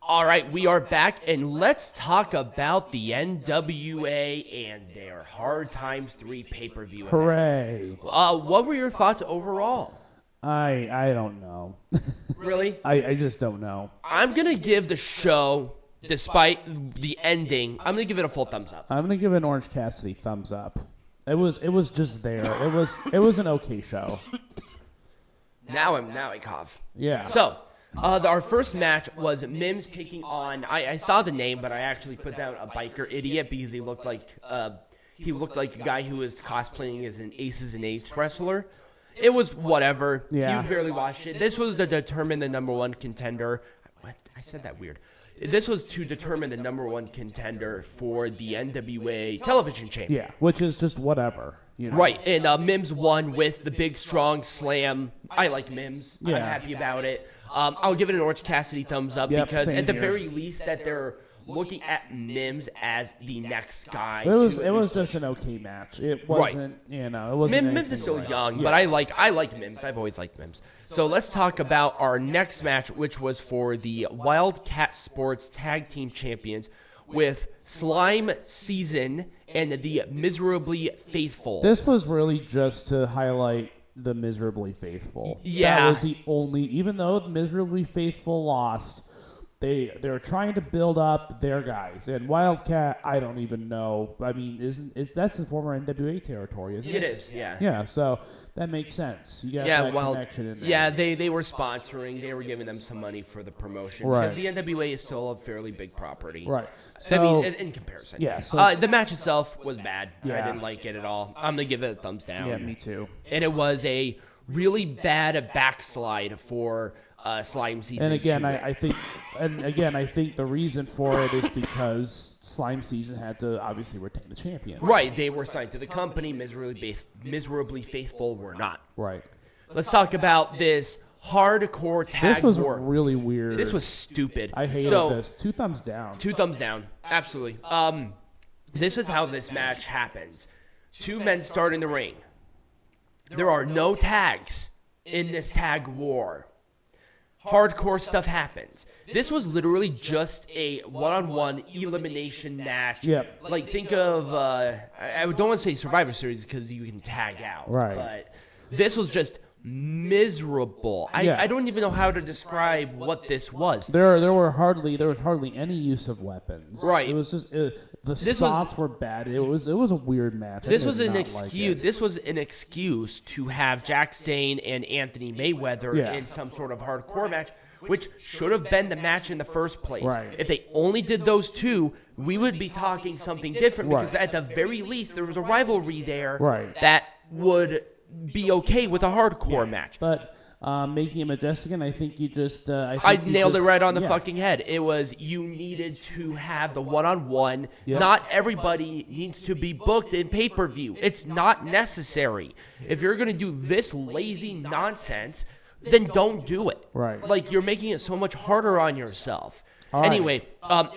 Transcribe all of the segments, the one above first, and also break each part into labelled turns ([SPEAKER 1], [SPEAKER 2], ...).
[SPEAKER 1] All right, we are back, and let's talk about the NWA and their Hard Times 3 pay-per-view.
[SPEAKER 2] Hooray.
[SPEAKER 1] What were your thoughts overall?
[SPEAKER 2] I don't know.
[SPEAKER 1] Really?
[SPEAKER 2] I just don't know.
[SPEAKER 1] I'm going to give the show, despite the ending, I'm going to give it a full thumbs up.
[SPEAKER 2] I'm gonna give an Orange Cassidy thumbs up. It was just there. It was an okay show.
[SPEAKER 1] Now I cough.
[SPEAKER 2] Yeah.
[SPEAKER 1] So, our first match was Mims taking on, I saw the name, but I actually put down a biker idiot because he looked like a guy who was cosplaying as an Aces and Eights wrestler. It was whatever.
[SPEAKER 2] Yeah.
[SPEAKER 1] You barely watched it. This was to determine the number one contender. What? I said that weird. This was to determine the number one contender for the NWA television champion.
[SPEAKER 2] Yeah, which is just whatever. You know?
[SPEAKER 1] Right, and Mims won with the big, strong slam. I like Mims.
[SPEAKER 2] Yeah.
[SPEAKER 1] I'm happy about it. I'll give it an Orange Cassidy thumbs up because at the very least that they're looking at Mims as the next guy.
[SPEAKER 2] It was just an okay match. It wasn't, it wasn't.
[SPEAKER 1] Mims is still young, but I like Mims. I've always liked Mims. So let's talk about our next match, which was for the Wildcat Sports Tag Team Champions with Slime Season and the Miserably Faithful.
[SPEAKER 2] This was really just to highlight the Miserably Faithful.
[SPEAKER 1] Yeah.
[SPEAKER 2] That was the only, even though the Miserably Faithful lost, they're trying to build up their guys. And Wildcat, I don't even know. I mean, that's the former NWA territory, isn't it?
[SPEAKER 1] It is, yeah.
[SPEAKER 2] Yeah, so that makes sense. You got that connection in there.
[SPEAKER 1] Yeah, they were sponsoring. They were giving them some money for the promotion.
[SPEAKER 2] Right.
[SPEAKER 1] Because the NWA is still a fairly big property.
[SPEAKER 2] Right.
[SPEAKER 1] I
[SPEAKER 2] So,
[SPEAKER 1] mean, in comparison.
[SPEAKER 2] Yeah, so-
[SPEAKER 1] the match itself was bad.
[SPEAKER 2] Yeah.
[SPEAKER 1] I didn't like it at all. I'm going to give it a thumbs down.
[SPEAKER 2] yeah, me too.
[SPEAKER 1] And it was a really bad backslide for Slime Season.
[SPEAKER 2] And again,
[SPEAKER 1] 2.
[SPEAKER 2] I think the reason for it is because Slime Season had to obviously retain the champion.
[SPEAKER 1] Right, they were signed to the company. Miserably Faithful were not.
[SPEAKER 2] Right.
[SPEAKER 1] Let's talk about this hardcore tag
[SPEAKER 2] This was
[SPEAKER 1] war.
[SPEAKER 2] really weird.
[SPEAKER 1] This was stupid.
[SPEAKER 2] I hated this. 2 thumbs down.
[SPEAKER 1] 2 thumbs down. Absolutely. This is how this match happens. 2 men start in the ring. There are no tags in this tag war. Hardcore stuff happens. This was literally just a one-on-one elimination match.
[SPEAKER 2] Yep.
[SPEAKER 1] Like, think of, I don't want to say Survivor Series because you can tag out.
[SPEAKER 2] Right.
[SPEAKER 1] But this was just miserable.
[SPEAKER 2] Yeah.
[SPEAKER 1] I don't even know how to describe what this was.
[SPEAKER 2] There was hardly any use of weapons.
[SPEAKER 1] Right.
[SPEAKER 2] It was just the spots were bad. It was a weird match.
[SPEAKER 1] This was an excuse. This was an excuse to have Jack Stane and Anthony Mayweather in some sort of hardcore match, which should have been the match in the first place.
[SPEAKER 2] Right.
[SPEAKER 1] If they only did those 2, we would be talking something different because at the very least there was a rivalry there that would be okay with a hardcore match.
[SPEAKER 2] But making it Majestic, I think you just...
[SPEAKER 1] I nailed it right on the fucking head. It was you needed to have the one-on-one.
[SPEAKER 2] Yep.
[SPEAKER 1] Not everybody needs to be booked in pay-per-view. It's not necessary. If you're going to do this lazy nonsense, then don't do it.
[SPEAKER 2] Right.
[SPEAKER 1] Like, you're making it so much harder on yourself.
[SPEAKER 2] All right.
[SPEAKER 1] Anyway,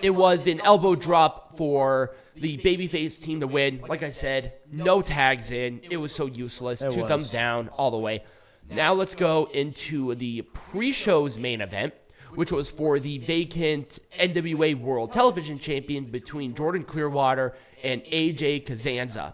[SPEAKER 1] it was an elbow drop for the babyface team to win. Like I said, no tags in. It was so useless. 2 thumbs down all the way. Now let's go into the pre-show's main event, which was for the vacant NWA World Television Champion between Jordan Clearwater and AJ Cazana.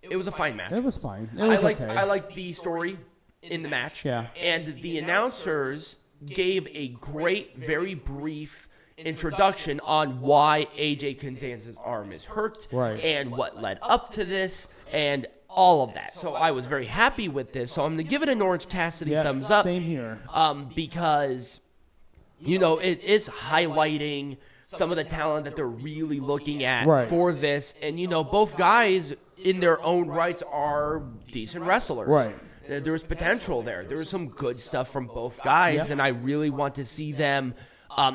[SPEAKER 1] It was a fine match.
[SPEAKER 2] It was fine. It was okay.
[SPEAKER 1] I liked the story in the match.
[SPEAKER 2] Yeah.
[SPEAKER 1] And the announcers gave a great, very brief introduction on why AJ Cazana's arm is hurt and what led up to this and all of that. So I was very happy with this. So I'm going to give it an Orange Cassidy thumbs up.
[SPEAKER 2] Same here.
[SPEAKER 1] Because, it is highlighting some of the talent that they're really looking at for this. And, both guys in their own rights are decent wrestlers.
[SPEAKER 2] Right.
[SPEAKER 1] There's potential there. There was some good stuff from both guys, and I really want to see them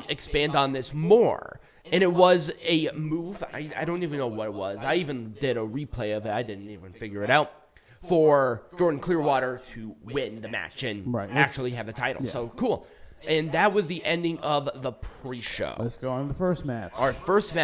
[SPEAKER 1] expand on this more. And it was a move. I don't even know what it was. I even did a replay of it. I didn't even figure it out. For Jordan Clearwater to win the match and actually have the title. Yeah. So, cool. And that was the ending of the pre-show.
[SPEAKER 2] Let's go on to the first match.
[SPEAKER 1] Our first match.